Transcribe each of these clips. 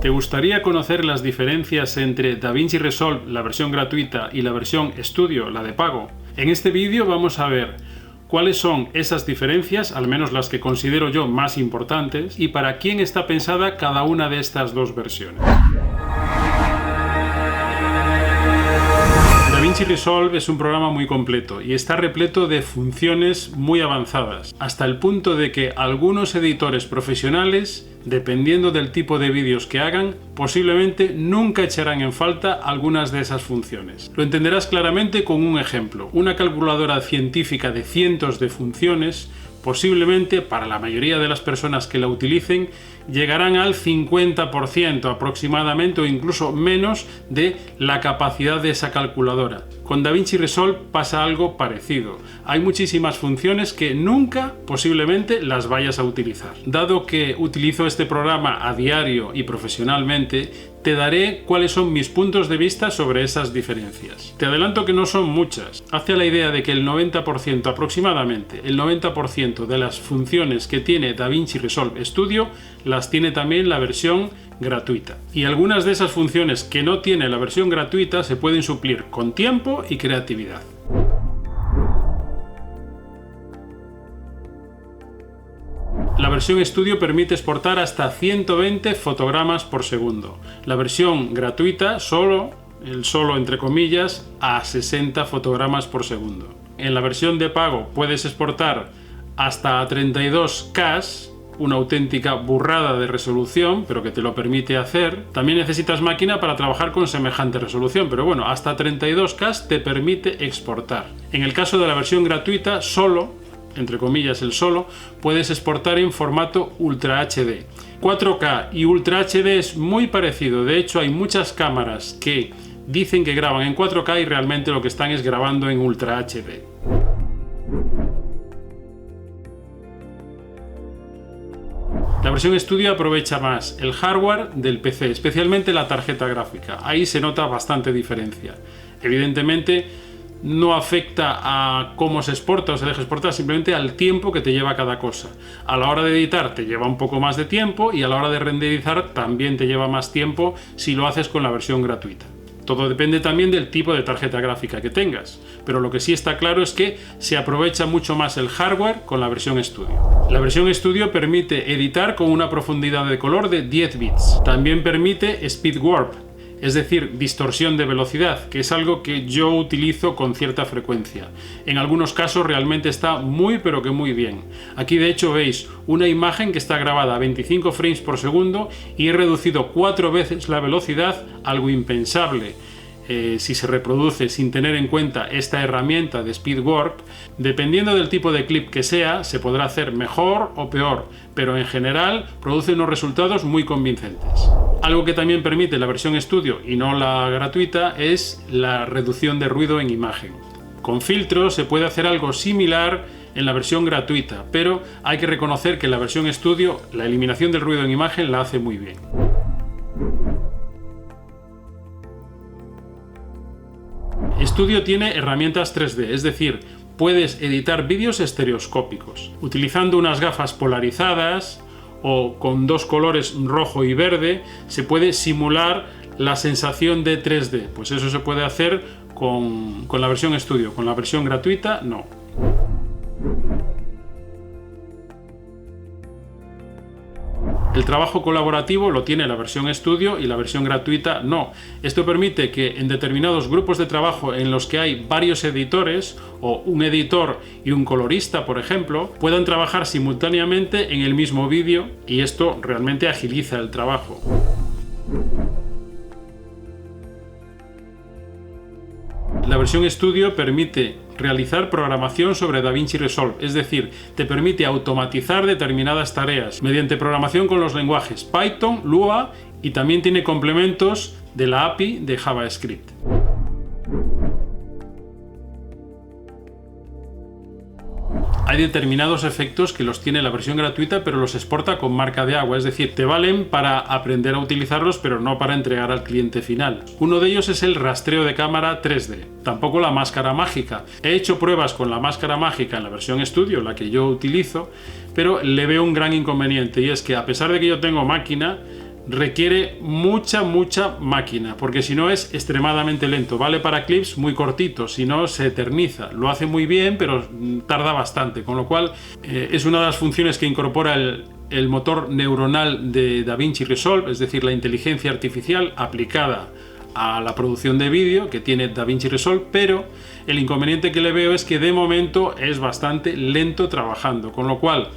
¿Te gustaría conocer las diferencias entre DaVinci Resolve, la versión gratuita, y la versión Studio, la de pago? En este vídeo vamos a ver cuáles son esas diferencias, al menos las que considero yo más importantes, y para quién está pensada cada una de estas dos versiones. DaVinci Resolve es un programa muy completo y está repleto de funciones muy avanzadas, hasta el punto de que algunos editores profesionales, dependiendo del tipo de vídeos que hagan, posiblemente nunca echarán en falta algunas de esas funciones. Lo entenderás claramente con un ejemplo. Una calculadora científica de cientos de funciones, posiblemente para la mayoría de las personas que la utilicen, llegarán al 50% aproximadamente o incluso menos de la capacidad de esa calculadora. Con DaVinci Resolve pasa algo parecido. Hay muchísimas funciones que nunca posiblemente las vayas a utilizar. Dado que utilizo este programa a diario y profesionalmente, te daré cuáles son mis puntos de vista sobre esas diferencias. Te adelanto que no son muchas. Hazte la idea de que el 90% aproximadamente, el 90% de las funciones que tiene DaVinci Resolve Studio las tiene también la versión gratuita. Y algunas de esas funciones que no tiene la versión gratuita se pueden suplir con tiempo y creatividad. La versión Studio permite exportar hasta 120 fotogramas por segundo. La versión gratuita solo entre comillas, a 60 fotogramas por segundo. En la versión de pago puedes exportar hasta 32K, una auténtica burrada de resolución, pero que te lo permite hacer. También necesitas máquina para trabajar con semejante resolución, pero bueno, hasta 32K te permite exportar. En el caso de la versión gratuita, solo, entre comillas el solo, puedes exportar en formato Ultra HD. 4K y Ultra HD es muy parecido, de hecho hay muchas cámaras que dicen que graban en 4K y realmente lo que están es grabando en Ultra HD. La versión Studio aprovecha más el hardware del PC, especialmente la tarjeta gráfica. Ahí se nota bastante diferencia. Evidentemente no afecta a cómo se exporta o se deja exportar, simplemente al tiempo que te lleva cada cosa. A la hora de editar te lleva un poco más de tiempo y a la hora de renderizar también te lleva más tiempo si lo haces con la versión gratuita. Todo depende también del tipo de tarjeta gráfica que tengas, pero lo que sí está claro es que se aprovecha mucho más el hardware con la versión Studio. La versión Studio permite editar con una profundidad de color de 10 bits. También permite Speed Warp, es decir, distorsión de velocidad, que es algo que yo utilizo con cierta frecuencia. En algunos casos realmente está muy pero que muy bien. Aquí de hecho veis una imagen que está grabada a 25 frames por segundo y he reducido 4 veces la velocidad, algo impensable si se reproduce sin tener en cuenta esta herramienta de Speed Warp. Dependiendo del tipo de clip que sea, se podrá hacer mejor o peor, pero en general produce unos resultados muy convincentes. Algo que también permite la versión Studio y no la gratuita es la reducción de ruido en imagen. Con filtros se puede hacer algo similar en la versión gratuita, pero hay que reconocer que en la versión Studio la eliminación del ruido en imagen la hace muy bien. Studio tiene herramientas 3D, es decir, puedes editar vídeos estereoscópicos. Utilizando unas gafas polarizadas o con dos colores rojo y verde, se puede simular la sensación de 3D. Pues eso se puede hacer con la versión Studio, con la versión gratuita no. El trabajo colaborativo lo tiene la versión Studio y la versión gratuita no. Esto permite que en determinados grupos de trabajo en los que hay varios editores o un editor y un colorista, por ejemplo, puedan trabajar simultáneamente en el mismo vídeo y esto realmente agiliza el trabajo. La versión Studio permite realizar programación sobre DaVinci Resolve, es decir, te permite automatizar determinadas tareas mediante programación con los lenguajes Python, Lua y también tiene complementos de la API de JavaScript. Hay determinados efectos que los tiene la versión gratuita pero los exporta con marca de agua, es decir, te valen para aprender a utilizarlos pero no para entregar al cliente final. Uno de ellos es el rastreo de cámara 3D, tampoco la máscara mágica. He hecho pruebas con la máscara mágica en la versión Studio, la que yo utilizo, pero le veo un gran inconveniente y es que a pesar de que yo tengo máquina, requiere mucha máquina, porque si no es extremadamente lento. Vale para clips muy cortitos, si no se eterniza. Lo hace muy bien, pero tarda bastante, con lo cual es una de las funciones que incorpora el motor neuronal de DaVinci Resolve, es decir, la inteligencia artificial aplicada a la producción de vídeo que tiene DaVinci Resolve, pero el inconveniente que le veo es que de momento es bastante lento trabajando, con lo cual,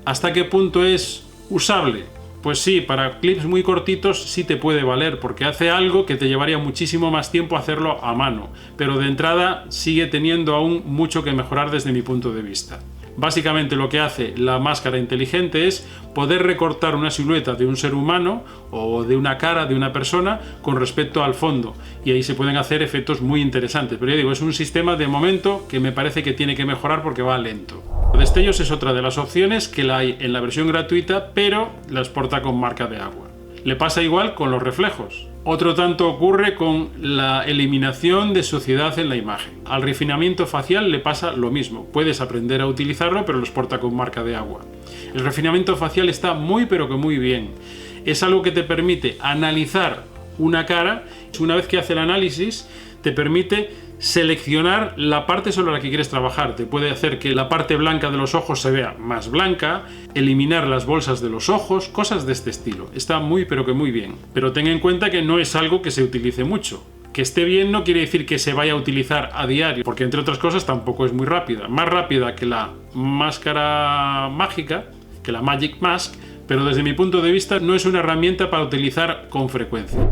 ¿hasta qué punto es usable? Pues sí, para clips muy cortitos sí te puede valer, porque hace algo que te llevaría muchísimo más tiempo hacerlo a mano, pero de entrada sigue teniendo aún mucho que mejorar desde mi punto de vista. Básicamente lo que hace la máscara inteligente es poder recortar una silueta de un ser humano o de una cara de una persona con respecto al fondo, y ahí se pueden hacer efectos muy interesantes, pero ya digo, es un sistema de momento que me parece que tiene que mejorar porque va lento. Destellos es otra de las opciones que la hay en la versión gratuita, pero la exporta con marca de agua. Le pasa igual con los reflejos. Otro tanto ocurre con la eliminación de suciedad en la imagen. Al refinamiento facial le pasa lo mismo. Puedes aprender a utilizarlo, pero lo exporta con marca de agua. El refinamiento facial está muy pero que muy bien. Es algo que te permite analizar una cara. Una vez que hace el análisis, te permite seleccionar la parte sobre la que quieres trabajar. Te puede hacer que la parte blanca de los ojos se vea más blanca, eliminar las bolsas de los ojos, cosas de este estilo. Está muy pero que muy bien. Pero ten en cuenta que no es algo que se utilice mucho. Que esté bien no quiere decir que se vaya a utilizar a diario, porque entre otras cosas tampoco es muy rápida. Más rápida que la máscara mágica, que la Magic Mask, pero desde mi punto de vista no es una herramienta para utilizar con frecuencia.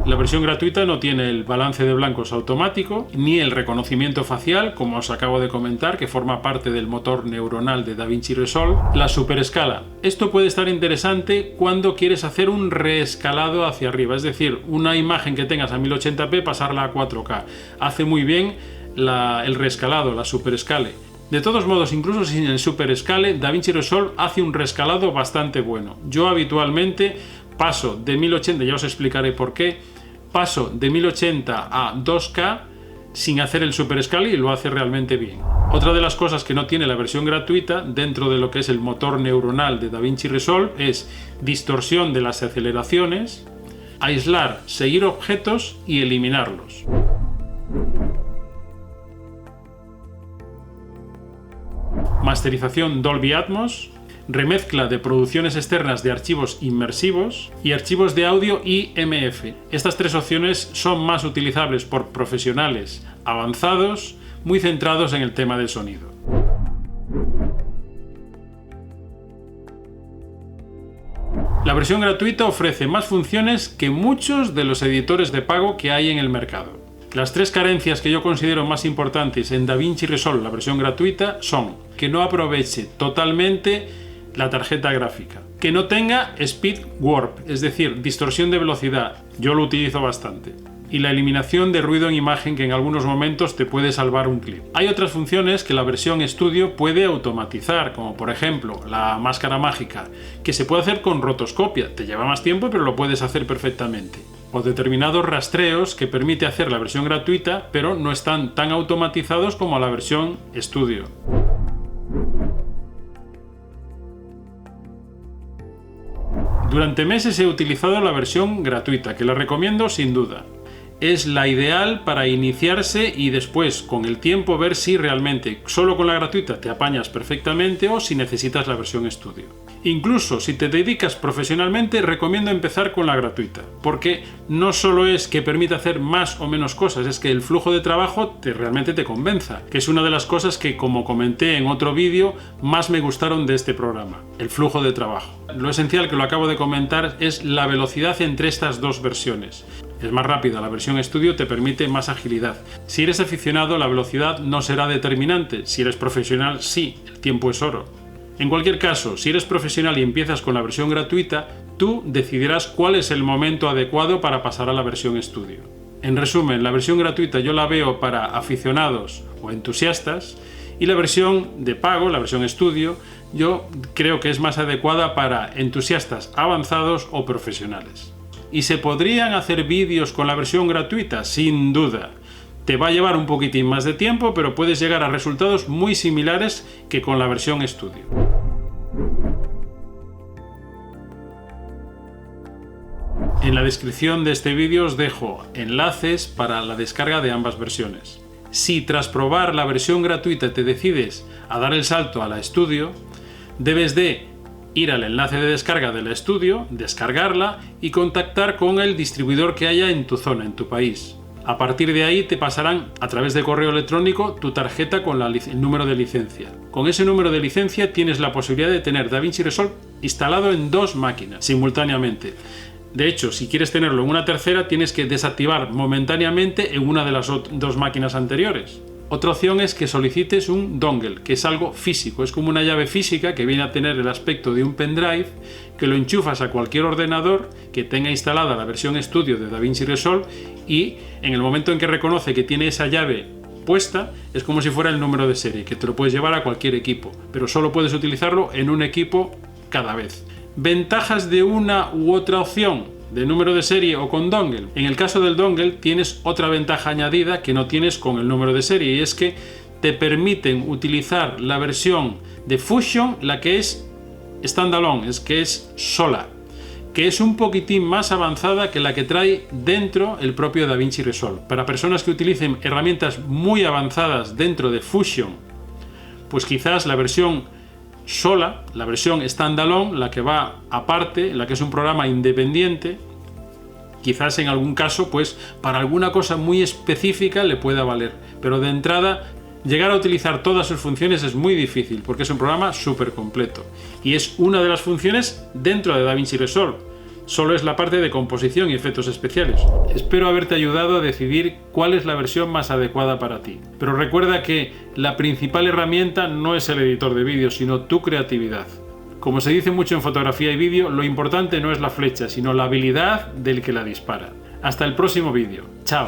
La versión gratuita no tiene el balance de blancos automático, ni el reconocimiento facial, como os acabo de comentar, que forma parte del motor neuronal de DaVinci Resolve. La superescala. Esto puede estar interesante cuando quieres hacer un reescalado hacia arriba, es decir, una imagen que tengas a 1080p pasarla a 4K. Hace muy bien el reescalado, la superescale. De todos modos, incluso sin el superescale, DaVinci Resolve hace un reescalado bastante bueno. Yo habitualmente paso de 1080, ya os explicaré por qué, paso de 1080 a 2K sin hacer el superescale y lo hace realmente bien. Otra de las cosas que no tiene la versión gratuita dentro de lo que es el motor neuronal de DaVinci Resolve es distorsión de las aceleraciones, aislar, seguir objetos y eliminarlos. Masterización Dolby Atmos, remezcla de producciones externas de archivos inmersivos y archivos de audio IMF. Estas tres opciones son más utilizables por profesionales avanzados, muy centrados en el tema del sonido. La versión gratuita ofrece más funciones que muchos de los editores de pago que hay en el mercado. Las tres carencias que yo considero más importantes en DaVinci Resolve, la versión gratuita, son que no aproveche totalmente la tarjeta gráfica, que no tenga speed warp, es decir, distorsión de velocidad, yo lo utilizo bastante, y la eliminación de ruido en imagen que en algunos momentos te puede salvar un clip. Hay otras funciones que la versión estudio puede automatizar, como por ejemplo la máscara mágica, que se puede hacer con rotoscopia, te lleva más tiempo pero lo puedes hacer perfectamente. O determinados rastreos que permite hacer la versión gratuita, pero no están tan automatizados como la versión estudio. Durante meses he utilizado la versión gratuita, que la recomiendo sin duda. Es la ideal para iniciarse y después, con el tiempo, ver si realmente solo con la gratuita te apañas perfectamente o si necesitas la versión estudio. Incluso si te dedicas profesionalmente, recomiendo empezar con la gratuita, porque no solo es que permite hacer más o menos cosas, es que el flujo de trabajo realmente te convenza, que es una de las cosas que, como comenté en otro vídeo, más me gustaron de este programa, el flujo de trabajo. Lo esencial, que lo acabo de comentar, es la velocidad entre estas dos versiones. Es más rápida, la versión estudio te permite más agilidad. Si eres aficionado, la velocidad no será determinante. Si eres profesional, sí, el tiempo es oro. En cualquier caso, si eres profesional y empiezas con la versión gratuita, tú decidirás cuál es el momento adecuado para pasar a la versión estudio. En resumen, la versión gratuita yo la veo para aficionados o entusiastas, y la versión de pago, la versión estudio, yo creo que es más adecuada para entusiastas avanzados o profesionales. ¿Y se podrían hacer vídeos con la versión gratuita? Sin duda. Te va a llevar un poquitín más de tiempo, pero puedes llegar a resultados muy similares que con la versión estudio. En la descripción de este vídeo os dejo enlaces para la descarga de ambas versiones. Si tras probar la versión gratuita te decides a dar el salto a la estudio, debes de ir al enlace de descarga de la estudio, descargarla y contactar con el distribuidor que haya en tu zona, en tu país. A partir de ahí te pasarán a través de correo electrónico tu tarjeta con el número de licencia. Con ese número de licencia tienes la posibilidad de tener DaVinci Resolve instalado en 2 máquinas simultáneamente. De hecho, si quieres tenerlo en una tercera, tienes que desactivar momentáneamente en una de las 2 máquinas anteriores. Otra opción es que solicites un dongle, que es algo físico, es como una llave física que viene a tener el aspecto de un pendrive, que lo enchufas a cualquier ordenador que tenga instalada la versión estudio de DaVinci Resolve y en el momento en que reconoce que tiene esa llave puesta, es como si fuera el número de serie, que te lo puedes llevar a cualquier equipo, pero solo puedes utilizarlo en un equipo cada vez. Ventajas de una u otra opción, de número de serie o con dongle. En el caso del dongle tienes otra ventaja añadida que no tienes con el número de serie, y es que te permiten utilizar la versión de Fusion, la que es standalone, que es sola, que es un poquitín más avanzada que la que trae dentro el propio DaVinci Resolve. Para personas que utilicen herramientas muy avanzadas dentro de Fusion, pues quizás la versión sola, la versión standalone, la que va aparte, la que es un programa independiente, quizás en algún caso, pues para alguna cosa muy específica le pueda valer, pero de entrada llegar a utilizar todas sus funciones es muy difícil porque es un programa súper completo y es una de las funciones dentro de DaVinci Resolve. Solo es la parte de composición y efectos especiales. Espero haberte ayudado a decidir cuál es la versión más adecuada para ti. Pero recuerda que la principal herramienta no es el editor de vídeos, sino tu creatividad. Como se dice mucho en fotografía y vídeo, lo importante no es la flecha, sino la habilidad del que la dispara. Hasta el próximo vídeo. ¡Chao!